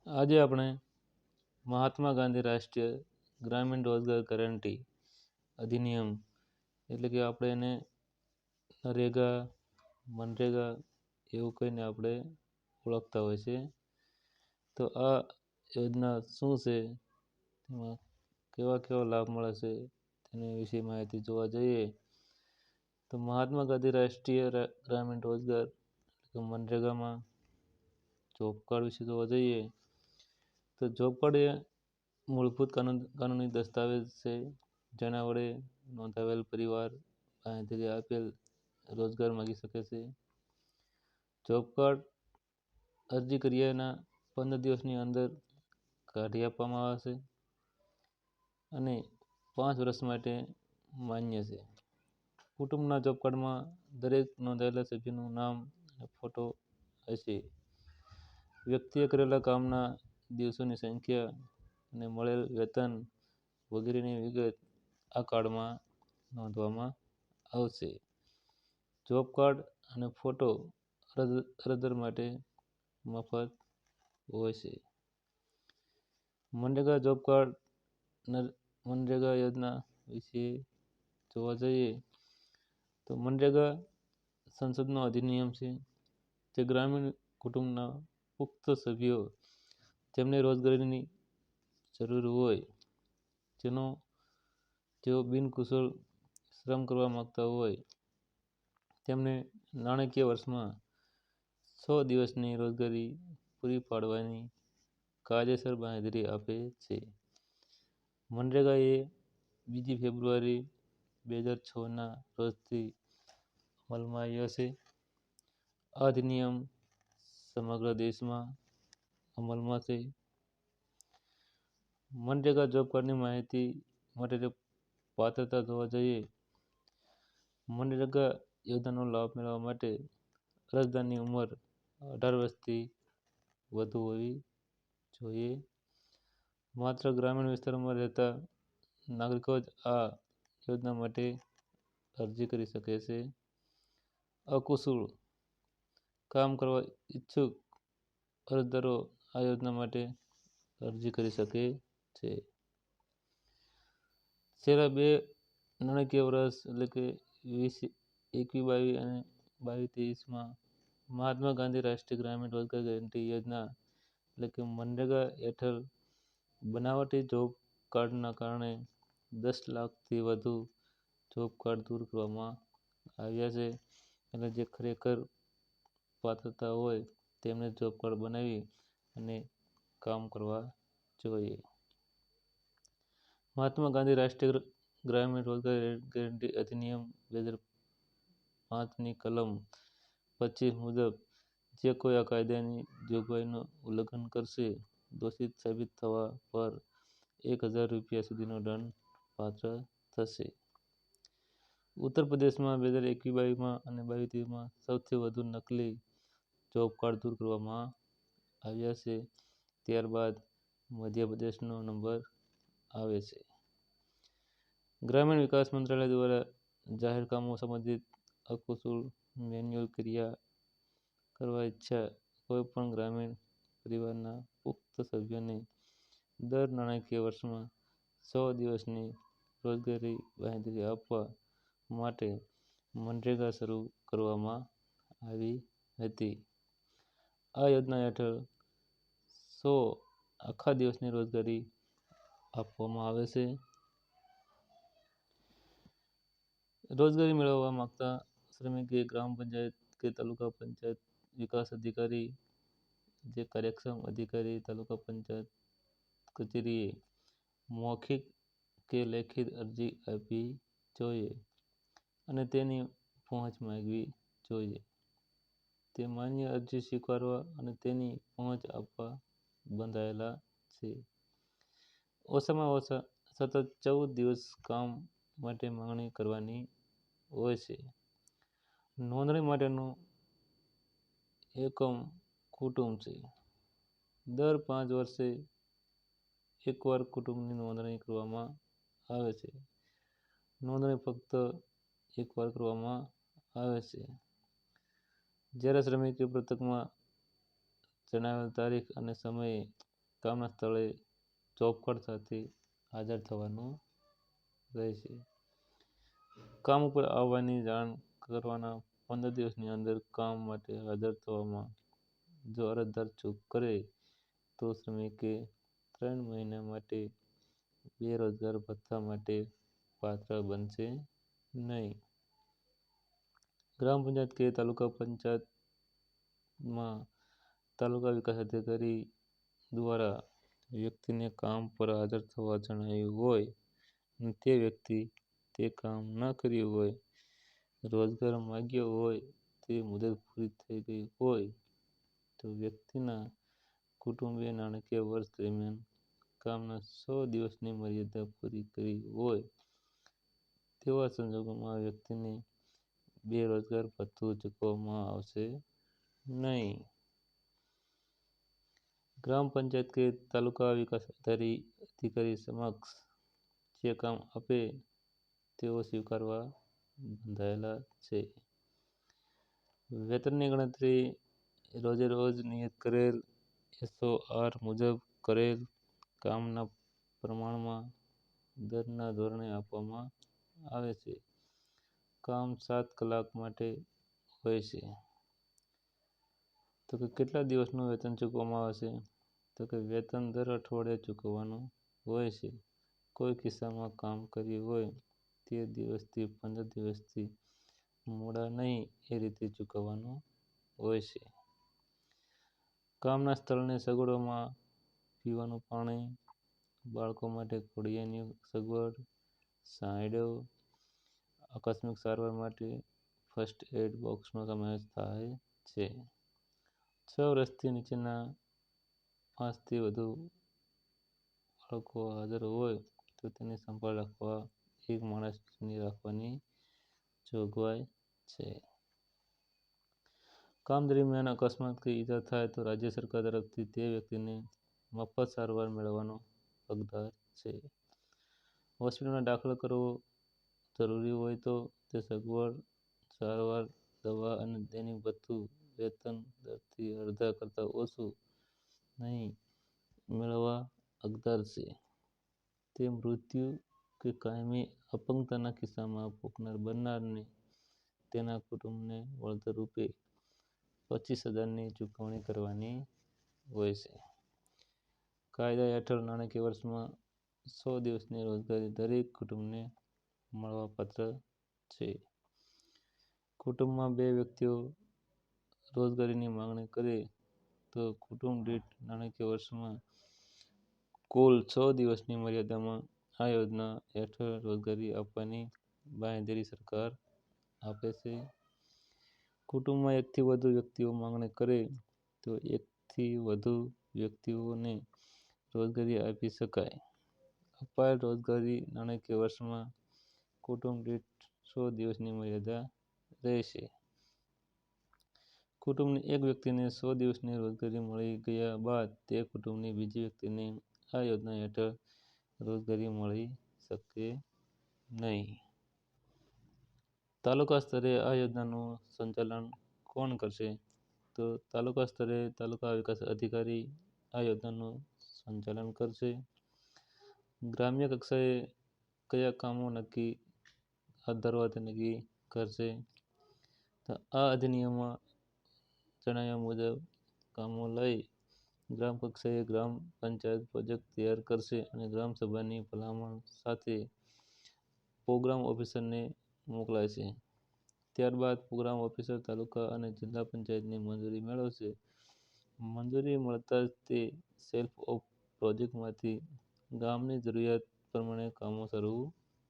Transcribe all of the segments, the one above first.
આજે આપણે મહાત્મા ગાંધી રાષ્ટ્રીય ગ્રામીણ રોજગાર ગેરંટી અધિનિયમ એટલે કે આપણે એને નરેગા, મનરેગા એવું કહીને આપણે ઓળખતા હોય છે. તો આ યોજના શું છે, તેમાં કેવા કેવા લાભ મળે છે તેની વિશે માહિતી જોવા જઈએ તો મહાત્મા ગાંધી રાષ્ટ્રીય ગ્રામીણ રોજગાર એટલે કે મનરેગામાં જોબ કાર્ડ વિશે જોવા જઈએ તો જોબ કાર્ડ એ મૂળભૂત કાનૂની દસ્તાવેજ છે જેના વડે નોંધાવેલ પરિવાર બાંહેધરી આપેલ રોજગાર માગી શકે છે. જોબ કાર્ડ અરજી કર્યાના 15 દિવસની અંદર કાઢી આપવામાં આવે છે અને 5 વર્ષ માટે માન્ય છે. કુટુંબના જોબ કાર્ડમાં દરેક નોંધાયેલા સભ્યનું નામ અને ફોટો હશે. વ્યક્તિએ કરેલા કામના દિવસોની સંખ્યા અને મળેલ વેતન વગેરેની વિગત આ કાર્ડમાં નોંધવામાં આવશે. જોબ કાર્ડ અને ફોટો અરજદાર માટે મફત હોય છે. મનરેગા જોબ કાર્ડ મનરેગા યોજના વિશે જોવા જઈએ તો મનરેગા સંસદનો અધિનિયમ છે જે ગ્રામીણ કુટુંબના પુખ્ત સભ્યો જેમને રોજગારીની જરૂર હોય, જેઓ બિનકુશળ શ્રમ કરવા માગતા હોય તેમને નાણાકીય વર્ષમાં 100 દિવસની રોજગારી પૂરી પાડવાની કાયદેસર બાંહેધરી આપે છે. મનરેગા એ 2 ફેબ્રુઆરી 2006ના રોજથી અમલમાં આવ્યો છે. આ અધિનિયમ સમગ્ર દેશમાં અમલમાં છે. મનરેગા જોબ કાર્ડની માહિતી માટે પાત્રતા જોવા જઈએ મનરેગા યોજનાનો લાભ મેળવવા માટે અરજદારની ઉંમર 18 વર્ષથી વધુ હોવી જોઈએ. માત્ર ગ્રામીણ વિસ્તારોમાં રહેતા નાગરિકો જ આ યોજના માટે અરજી કરી શકે છે. અકુશળ કામ કરવા ઈચ્છુક અરજદારો આ યોજના માટે અરજી કરી શકે છે. છેલ્લા 2 નાણાકીય વર્ષ એટલે કે 2021-22 અને 22-23માં મહાત્મા ગાંધી રાષ્ટ્રીય ગ્રામીણ રોજગાર ગેરંટી યોજના એટલે કે મનરેગા હેઠળ બનાવટી જોબ કાર્ડના કારણે 10 લાખથી વધુ જોબ કાર્ડ દૂર કરવામાં આવ્યા છે. એટલે જે ખરેખર પાત્રતા હોય તેમને જોબ કાર્ડ બનાવી અને કામ કરવા જોઈએ. મહાત્મા ગાંધી રાષ્ટ્રીય ગ્રામીણ રોજગાર ગેરંટી અધિનિયમ 2005ની કલમ 25 મુજબ જે કોઈ આ કાયદાની જોગવાઈનું ઉલ્લંઘન કરશે દોષિત સાબિત થવા પર 1000 રૂપિયા સુધીનો દંડ પાત્ર થશે. ઉત્તર પ્રદેશમાં 2021-22માં અને 22-23માં સૌથી વધુ નકલી જોબ કાર્ડ દૂર કરવામાં આવ્યા છે. ત્યારબાદ મધ્યપ્રદેશનો નંબર આવે છે. ગ્રામીણ વિકાસ મંત્રાલય દ્વારા જાહેર કામો સંબંધિત અકુશળ મેન્યુઅલ ક્રિયા કરવા ઈચ્છા કોઈપણ ગ્રામીણ પરિવારના પુખ્ત સભ્યોને દર નાણાકીય વર્ષમાં 100 દિવસની રોજગારી બાંહેધરી આપવા માટે મનરેગા શરૂ કરવામાં આવી હતી. આ યોજના હેઠળ 100 આખા દિવસની રોજગારી આપવામાં આવે છે. રોજગારી મેળવવા માંગતા શ્રમિકે ગ્રામ પંચાયત કે તાલુકા પંચાયત વિકાસ અધિકારી જે કાર્યક્ષમ અધિકારી તાલુકા પંચાયત કચેરીએ મૌખિક કે લેખિત અરજી આપવી જોઈએ અને તેની પહોંચ માંગવી જોઈએ. તે માન્ય અરજી સ્વીકારવા અને તેની પહોંચ આપવા બંધાયેલા છે. ઓછામાં ઓછા સતત 14 દિવસ કામ માટે માંગણી કરવાની હોય છે. નોંધણી માટેનું એકમ કુટુંબ છે. દર 5 વર્ષે એકવાર કુટુંબની નોંધણી કરવામાં આવે છે. નોંધણી ફક્ત એકવાર કરવામાં આવે છે. જ્યારે શ્રમિકે પત્રકમાં જણાવેલ તારીખ અને સમયે કામના સ્થળે જોબ કાર્ડ સાથે હાજર થવાનું રહેશે. કામ ઉપર આવવાની જાણ કરવાના 15 દિવસની અંદર કામ માટે હાજર થવામાં જો અરજદાર ચૂક કરે તો શ્રમિકે 3 મહિના માટે બેરોજગાર ભથ્થા માટે પાત્ર બનશે નહીં. ગ્રામ પંચાયત કે તાલુકા પંચાયતમાં તાલુકા વિકાસ અધિકારી દ્વારા વ્યક્તિને કામ પર હાજર થવા જણાવ્યું હોય અને તે વ્યક્તિ તે કામ ન કર્યું હોય, રોજગાર માગ્યો હોય, તે મુદત પૂરી થઈ ગઈ હોય તો વ્યક્તિના કુટુંબે નાણાકીય વર્ષ દરમિયાન કામના 100 દિવસની મર્યાદા પૂરી કરી હોય તેવા સંજોગોમાં વ્યક્તિને બેરોજગાર ભથ્થું ચૂકવવામાં આવશે નહીં. ગ્રામ પંચાયત કે તાલુકા વિકાસ અધિકારી સમક્ષ જે કામ આપે તેઓ સ્વીકારવા બંધાયેલા છે. વેતનની ગણતરી રોજેરોજ નિયત કરેલ SOR મુજબ કરેલ કામના પ્રમાણમાં દરના ધોરણે આપવામાં આવે છે. કામ 7 કલાક માટે હોય છે. તો કે કેટલા દિવસનું વેતન ચૂકવવામાં આવશે? તો કે વેતન દર અઠવાડિયે ચૂકવવાનું હોય છે. કોઈ કિસ્સામાં કામ કર્યું હોય તે દિવસથી 15 દિવસથી મોડા નહીં એ રીતે ચૂકવવાનું હોય છે. કામના સ્થળની સગવડોમાં પીવાનું પાણી, બાળકો માટે ઘોડિયાની સગવડ, છાંયડો, આકસ્મિક સારવાર માટે ફર્સ્ટ એડ બોક્સનો સમાવેશ થાય છે. 6 વર્ષથી નીચેના 5 થી વધુ બાળકો હાજર હોય તો તેની સંભાળ રાખવા એક માણસની રાખવાની જોગવાઈ છે. કામ દરમિયાન અકસ્માત કે ઈજા થાય તો રાજ્ય સરકાર તરફથી તે વ્યક્તિને મફત સારવાર મેળવવાનો હકદાર છે. હોસ્પિટલમાં દાખલ કરવો જરૂરી હોય તો તે સગવડ, સારવાર, દવા અને દૈનિક ભથ્થું વેતન દરથી અડધા કરતાં ઓછું નહીં મેળવવા હકદાર છે. તે મૃત્યુ કે કાયમી અપંગતાના કિસ્સામાં ભોગનાર બનનારને તેના કુટુંબને વળતર રૂપે 25,000 ની ચૂકવણી કરવાની હોય છે. કાયદા હેઠળ નાણાકીય વર્ષમાં 100 દિવસની રોજગારી દરેક કુટુંબને મળવાપાત્ર છે. કુટુંબમાં 2 વ્યક્તિઓ રોજગારીની માંગણી કરે તો કુટુંબ દીઠ નાણાકીય વર્ષમાં કુલ 6 દિવસની મર્યાદામાં આ યોજના હેઠળ રોજગારી આપવાની બાંહેધરી સરકાર આપે છે. કુટુંબમાં 1 થી વધુ વ્યક્તિઓ માંગણી કરે તો 1 થી વધુ વ્યક્તિઓને રોજગારી આપી શકાય. અપાયેલ રોજગારી નાણાકીય વર્ષમાં કુટુંબ દીઠ 100 દિવસની મર્યાદા રહેશે. કુટુંબની એક વ્યક્તિને 100 દિવસની રોજગારી મળી ગયા બાદ તે કુટુંબની બીજી વ્યક્તિને આ યોજના હેઠળ રોજગારી મળી શકે નહીં. તાલુકા સ્તરે આ યોજનાનું સંચાલન કોણ કરશે? તો તાલુકા સ્તરે તાલુકા વિકાસ અધિકારી આ યોજનાનું સંચાલન કરશે. ગ્રામ્ય કક્ષાએ કયા કામો હાથ ધરવા તે નક્કી કરશે. તો આ અધિનિયમમાં જણાવ્યા મુજબ કામો લઈ ગ્રામ કક્ષાએ ગ્રામ પંચાયત પ્રોજેક્ટ તૈયાર કરશે અને ગ્રામ સભાની ભલામણ સાથે પ્રોગ્રામ ઓફિસરને મોકલાશે. ત્યારબાદ પ્રોગ્રામ ઓફિસર તાલુકા અને જિલ્લા પંચાયતની મંજૂરી મેળવશે. મંજૂરી મળતા જ તે સેલ્ફ ઓફ પ્રોજેક્ટમાંથી ગામની જરૂરિયાત પ્રમાણે કામો શરૂ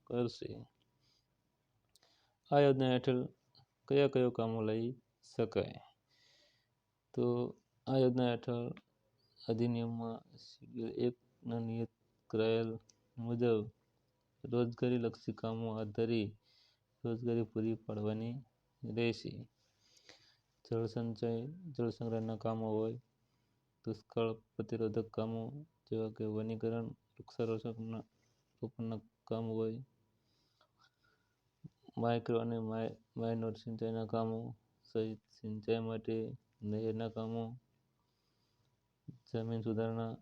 કરશે. આ યોજના હેઠળ કયા કામો લઈ શકાય? તો આ યોજના હેઠળ અધિનિયમમાં શેડ્યુલ 1 નિયત કરાયેલ મુજબ રોજગારીલક્ષી કામો હાથ ધરી રોજગારી પૂરી પાડવાની રહેશે. જળ સંગ્રહના કામો હોય, દુષ્કાળ પ્રતિરોધક કામો જેવા કે વનીકરણ, વૃક્ષારોપણના કામ હોય, માઇક્રો અને માઇનોર સિંચાઈના કામો સહિત સિંચાઈ માટે નહેરના કામો, જમીન સુધારણા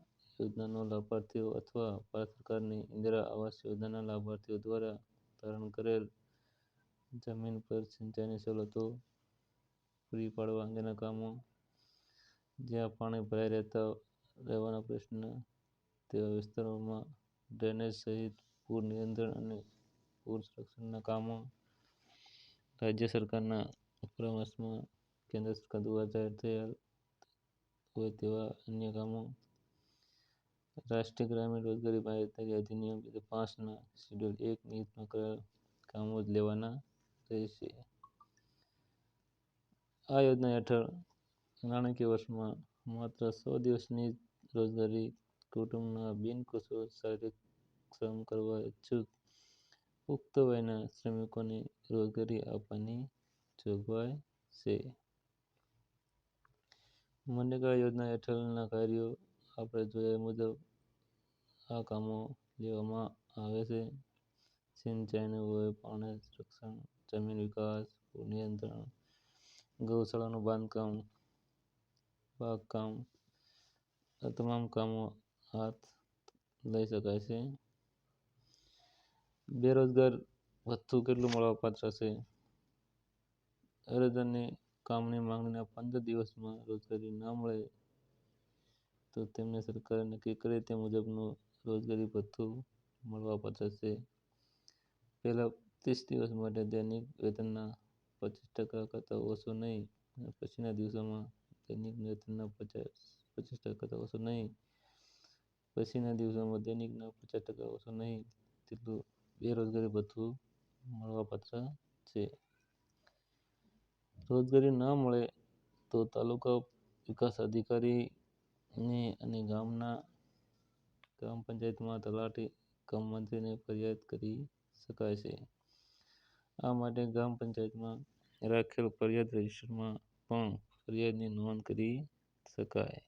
યોજનાનો લાભાર્થીઓ અથવા ભારત સરકારની ઇન્દિરા આવાસ યોજનાના લાભાર્થીઓ દ્વારા ધારણ કરેલ જમીન પર સિંચાઈની સવલતો પૂરી પાડવા અંગેના કામો, જ્યાં પાણી ભરાઈ રહેવાના પ્રશ્ન તેવા વિસ્તારોમાં ડ્રેનેજ સહિત પૂર નિયંત્રણ અને પૂર સંરક્ષણના કામો, રાજ્ય સરકારના પરામર્શમાં કેન્દ્ર સરકાર દ્વારા જાહેર થયેલ હોય તેવા અન્ય કામો, રાષ્ટ્રીય ગ્રામીણ રોજગારી બાંહેધરી અધિનિયમ 2005ના શેડ્યુલ 1 નિયતમાં કરેલ કામો જ લેવાના રહેશે. આ યોજના હેઠળ નાણાકીય વર્ષમાં માત્ર 100 દિવસની જ રોજગારી કુટુંબના બિનકુશળ શારીરિક શ્રમ કરવા ઇચ્છુક પુખ્ત વયના શ્રમિકોને રોજગારી આપવાની જોગવાઈ છે. મનરેગા યોજના હેઠળના કાર્યો આપણે જોયા મુજબ આ કામો લેવામાં આવે છે. સિંચાઈનું હોય, પાણી સંરક્ષણ, જમીન વિકાસ, પૂર નિયંત્રણ, ગૌશાળાનું બાંધકામ, બાગકામ આ તમામ કામો હાથ લઈ શકાય છે. બેરોજગાર ભથ્થું કેટલું મળવાપાત્ર છે? અરજદારને કામની માંગણીના 15 દિવસમાં રોજગારી ન મળે તો તેમને સરકારે નક્કી કરે તે મુજબનું રોજગારી ભથ્થું મળવાપાત્ર છે. પહેલા 30 દિવસ માટે દૈનિક વેતનના 25% કરતાં ઓછું નહીં અને પછીના દિવસોમાં દૈનિક વેતનના 25% કરતાં ઓછું નહીં, પછીના દિવસોમાં દૈનિકના 50% ઓછું નહીં તેટલું બેરોજગારી ભથ્થું મળવાપાત્ર છે. રોજગારી ન મળે તો તાલુકા વિકાસ અધિકારીને અને ગ્રામ પંચાયતમાં તલાટી કમ મંત્રીને ફરિયાદ કરી શકાય છે. આ માટે ગ્રામ પંચાયતમાં રાખેલ ફરિયાદ રજિસ્ટરમાં પણ ફરિયાદની નોંધ કરી શકાય.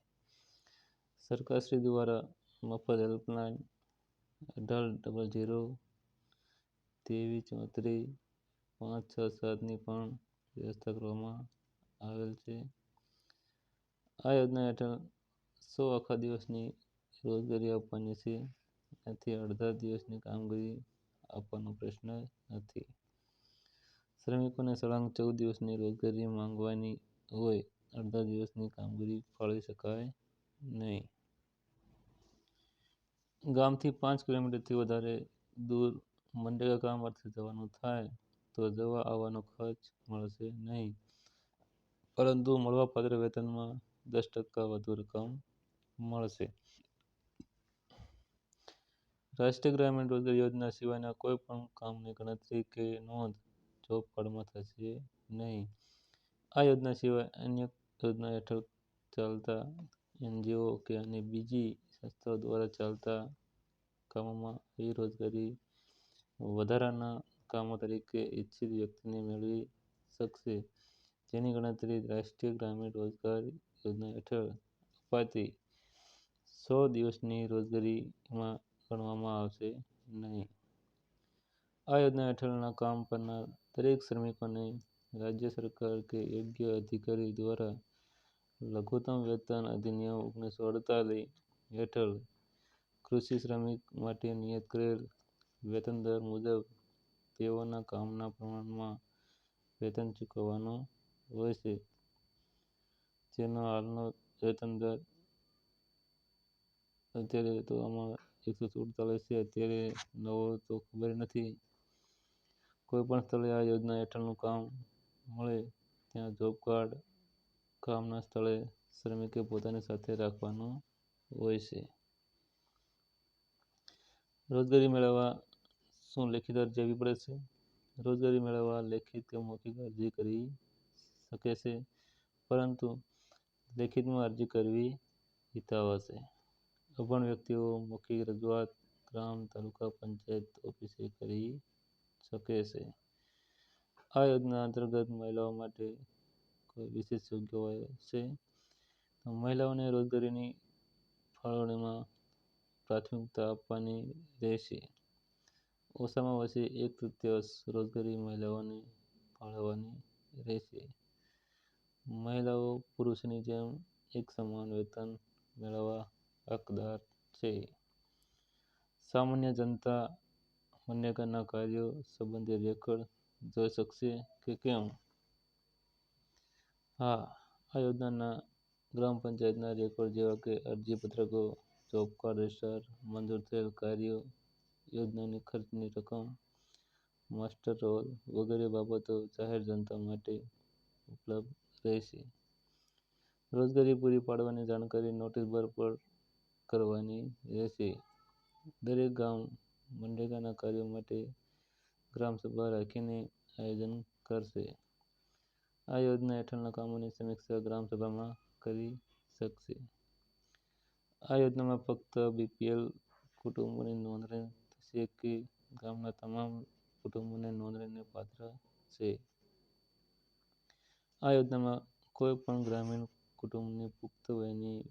સરકારશ્રી દ્વારા મફત હેલ્પલાઇન 1800 2334 567ની પણ વ્યવસ્થા કરવામાં આવેલ છે. આ યોજના હેઠળ 100 આખા દિવસની રોજગારી આપવાની છે. આથી અડધા દિવસની કામગીરી આપવાનો પ્રશ્ન નથી. શ્રમિકોને સળંગ 14 દિવસની રોજગારી માંગવાની હોય, અડધા દિવસની કામગીરી ફાળવી શકાય નહીં. ગામથી 5 કિલોમીટરથી વધારે દૂર મનરેગા કામ અર્થે જવાનું થાય તો જવા આવવાનો ખર્ચ મળશે નહીં, પરંતુ મળવાપાત્ર વેતનમાં 10% વધુ રકમ મળશે. રાષ્ટ્રીય ગ્રામીણ રોજગાર યોજના સિવાયના કોઈ પણ કામની ગણતરી કે નોંધ જોબ કાર્ડમાં થશે નહીં. આ યોજના સિવાય અન્ય યોજના હેઠળ ચાલતા એનજીઓ કે અન્ય બીજી સંસ્થાઓ દ્વારા ચાલતા કામોમાં આવી રોજગારી વધારાના કામો તરીકે ઇચ્છિત વ્યક્તિને મેળવી શકશે, જેની ગણતરી રાષ્ટ્રીય ગ્રામીણ રોજગાર યોજના હેઠળ અપાતી 100 દિવસની રોજગારીમાં ગણવામાં આવશે નહીં. આ યોજના હેઠળના કામ કરનાર દરેક શ્રમિકોને રાજ્ય સરકાર કે યોગ્ય અધિકારી દ્વારા લઘુત્તમ વેતન અધિનિયમ 1948 હેઠળ કૃષિ શ્રમિક માટે નિયત કરેલ વેતન દર મુજબ તેઓના કામના પ્રમાણમાં વેતન ચૂકવવાનું હોય છે, જેનો હાલનો વેતન દર અત્યારે તો આમાં 147 છે. અત્યારે નવો તો ખબર નથી. કોઈ પણ સ્થળે આ યોજના હેઠળનું કામ મળે ત્યાં જોબ કાર્ડ કામના સ્થળે શ્રમિકે પોતાની સાથે રાખવાનું હોય છે. રોજગારી મેળવવા શું લેખિત અરજી આપવી પડે છે? રોજગારી મેળવવા લેખિત કે મૌખિક અરજી કરી શકે છે, પરંતુ લેખિતમાં અરજી કરવી હિતાવહ છે. અભણ વ્યક્તિઓ મૌખિક રજૂઆત ગ્રામ તાલુકા પંચાયત ઓફિસે કરી શકે છે. આ યોજના અંતર્ગત મહિલાઓ માટે કોઈ વિશેષ જોગવાઈઓ છે? મહિલાઓને રોજગારીની ફાળવણીમાં પ્રાથમિકતા આપવાની રહેશે. ઓછામાં ઓછી 1/3 રોજગારી મહિલાઓને ફાળવવાની રહેશે. મહિલાઓ પુરુષોની જેમ એક સમાન વેતન મેળવવા હકદાર છે. સામાન્ય જનતા મનરેગાના કાર્યો સંબંધિત રેકોર્ડ જોઈ શકશે કે કેમ? હા, આ યોજનાના ગ્રામ પંચાયતના રેકોર્ડ જેવા કે અરજીપત્રકો, જોબ કાર્ડ રજિસ્ટર, મંજૂર થયેલ કાર્યો, યોજનાની ખર્ચની રકમ, માસ્ટર રોલ વગેરે બાબતો જાહેર જનતા માટે ઉપલબ્ધ રહેશે. રોજગારી પૂરી પાડવાની જાણકારી નોટિસ બોર્ડ પર કરવાની રહેશે. દરેક ગામ મનરેગાના કાર્યો માટે ગ્રામસભા રાખીને આયોજન કરશે. આ યોજના હેઠળના કામોની સમીક્ષા ગ્રામસભામાં કરી શકશે. આ યોજનામાં ફક્ત બીપીએલ કુટુંબોની નોંધણી થશે કે ગામના તમામ કુટુંબોને નોંધણીને પાત્ર છે? આ યોજનામાં કોઈ પણ ગ્રામીણ કુટુંબની પુખ્ત વયની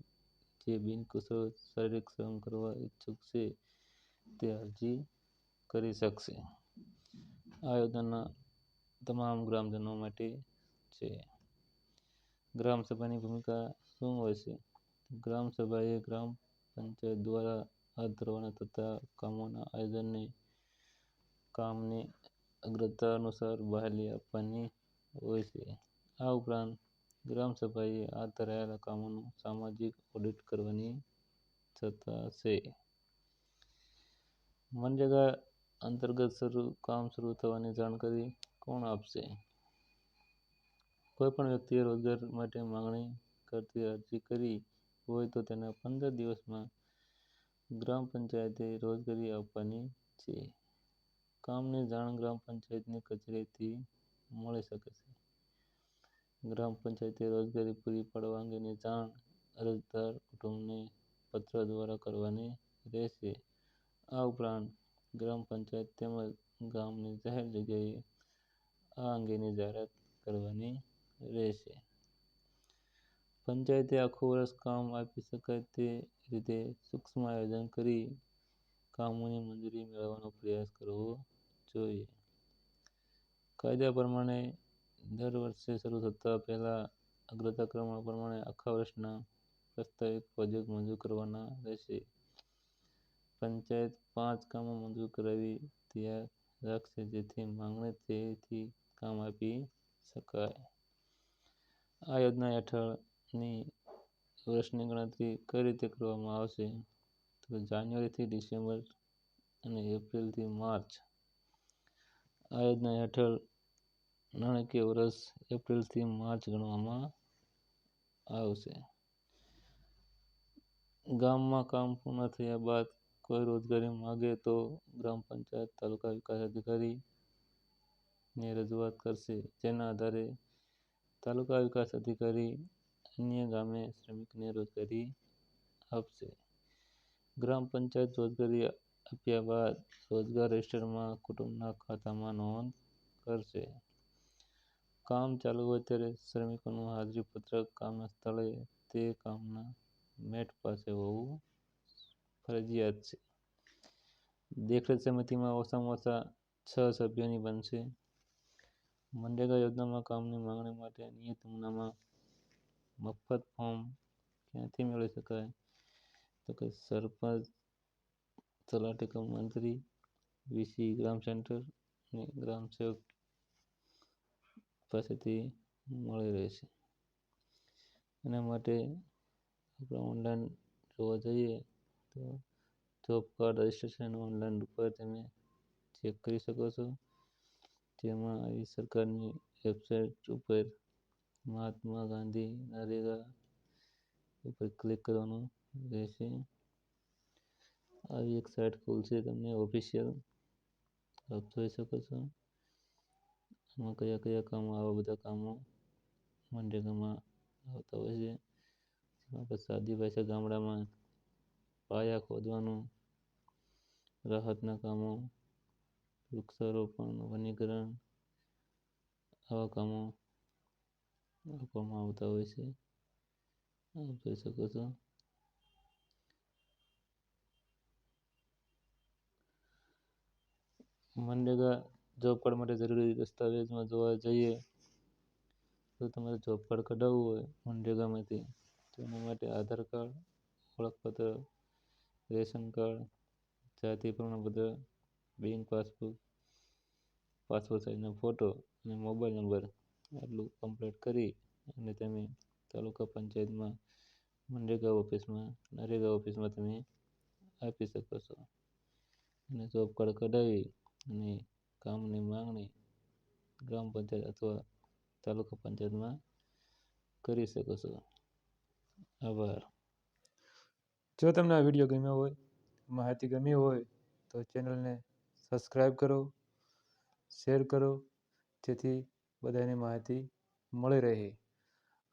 જે બિનકુશળ શારીરિક શ્રમ કરવા ઈચ્છુક છે તે અરજી કરી શકશે. આ યોજના તમામ ગ્રામજનો માટે છે. ગ્રામસભાની ભૂમિકા શું હોય છે? ગ્રામસભાએ ગ્રામ પંચાયત દ્વારા હાથ ધરવાના થતા કામોના આયોજનને કામની અગ્રતા અનુસાર બહાલી આપવાની હોય છે. આ ઉપરાંત ગ્રામસભાએ હાથ ધરાયેલા કામોનું સામાજિક ઓડિટ કરવાની સત્તા છે. મનરેગા અંતર્ગત કામ શરૂ થવાની જાણકારી કોણ આપશે? કોઈ પણ વ્યક્તિએ રોજગાર માટે માંગણી કરતી અરજી કરી હોય તો તેના 15 દિવસમાં ગ્રામ પંચાયતે રોજગારી આપવાની છે. કામની જાણ ગ્રામ પંચાયતની કચેરીથી મળી શકે છે. ગ્રામ પંચાયતે રોજગારી પૂરી પાડવા અંગેની જાણ અરજદાર કુટુંબને પત્ર દ્વારા કરવાની રહેશે. આ ઉપરાંત ગ્રામ પંચાયત તેમજ ગામની જાહેર જગ્યાએ આ અંગેની જાહેરાત કરવાની રહેશે. પંચાયતે આખું વર્ષ કામ આપી શકાય તે રીતે સૂક્ષ્મ આયોજન કરી કામોની મંજૂરી મેળવવાનો પ્રયાસ કરવો જોઈએ. કાયદા પ્રમાણે દર વર્ષે શરૂ થતા પહેલા અગ્રતાક્રમ પ્રમાણે આખા વર્ષના પ્રસ્તાવિત પ્રોજેક્ટ મંજૂર કરવાના રહેશે. પંચાયત 5 કામો મંજૂર કરાવી તૈયાર રાખશે જેથી માંગણી થયેથી કામ આપી શકાય. આ યોજના હેઠળની વર્ષની ગણતરી કઈ રીતે કરવામાં આવશે? તો જાન્યુઆરીથી ડિસેમ્બર અને એપ્રિલથી માર્ચ. આ યોજના હેઠળ નાણાકીય વર્ષ એપ્રિલથી માર્ચ ગણવામાં આવશે. ગામમાં કામ પૂર્ણ થયા બાદ કોઈ રોજગારી માંગે તો ગ્રામ પંચાયત તાલુકા વિકાસ અધિકારીને રજૂઆત કરશે. જેના આધારે તાલુકા વિકાસ અધિકારી અન્ય ગામે શ્રમિકને રોજગારી આપશે. ગ્રામ પંચાયત રોજગારી આપ્યા બાદ રોજગાર રજિસ્ટરમાં કુટુંબના ખાતામાં નોંધ કરશે. કામ ચાલુ હોય ત્યારે શ્રમિકોનું હાજરી પત્રક કામના સ્થળે તે કામના મેટ પાસે હોવું ફરજિયાત છે. દેખરેખ સમિતિમાં ઓછામાં ઓછા 6 સભ્યોની બનશે. મનરેગા યોજનામાં કામની માંગણી માટે નિયતનામું મફત ફોર્મ ક્યાંથી મેળવી શકાય? તો કે સરપંચ, તલાટી કમ મંત્રી, વીસી, ગ્રામ સેવક અને ગ્રામ સેવક પાસેથી મળી રહેશે. એના માટે આપણે ઓનલાઈન જોવા જઈએ તો જોબ કાર્ડ રજિસ્ટ્રેશન ઓનલાઈન ઉપર તમે ચેક કરી શકો છો. જેમાં આવી સરકારની વેબસાઇટ ઉપર મહાત્મા ગાંધી નરેગા ઉપર ક્લિક કરવાનું રહેશે. આવી એક સાઇટ ખુલશે, તમને ઓફિશિયલ આપ જોઈ શકો છો. આમાં કયા કયા કામો, આવા બધા કામો મનરેગામાં આવતા હોય છે. આપણે સાદી ભાષા ગામડામાં પાયા ખોદવાનું, રાહતના કામો, વૃક્ષારોપણ, વનીકરણ આવા કામો આપવામાં આવતા હોય છે. આપ જોઈ શકો છો. મનરેગા જોબ કાર્ડ માટે જરૂરી દસ્તાવેજમાં જોવા જઈએ તો તમારે જોબ કાર્ડ કઢાવવું હોય મનરેગામાંથી તો એના માટે આધાર કાર્ડ, ઓળખપત્ર, રેશન કાર્ડ, જાતિ પ્રમાણપત્ર, બેંક પાસબુક, પાસપોર્ટ સાઇઝનો ફોટો અને મોબાઈલ નંબર આટલું કમ્પ્લીટ કરી અને તમે તાલુકા પંચાયતમાં, મનરેગા ઓફિસમાં, નરેગા ઓફિસમાં તમે આપી શકો છો. અને જોબ કાર્ડ કઢાવી અને કામની માંગણી ગ્રામ પંચાયત અથવા તાલુકા પંચાયતમાં કરી શકો છો. આભાર. જો તમને આ વિડીયો ગમ્યો હોય, માહિતી ગમી હોય તો ચેનલને સબસ્ક્રાઈબ કરો, શેર કરો, જેથી બધાને માહિતી મળી રહે.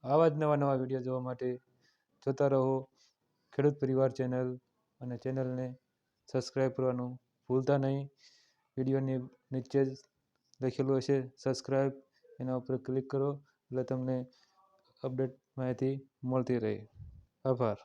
આવા જ નવા વિડીયો જોવા માટે જોતા રહો ખેડૂત પરિવાર ચેનલ, અને ચેનલને સબસ્ક્રાઈબ કરવાનું ભૂલતા નહીં. વિડીયોની નીચે જ લખેલું હશે સબસ્ક્રાઈબ, એના ઉપર ક્લિક કરો એટલે તમને અપડેટ માહિતી મળતી રહે. આભાર.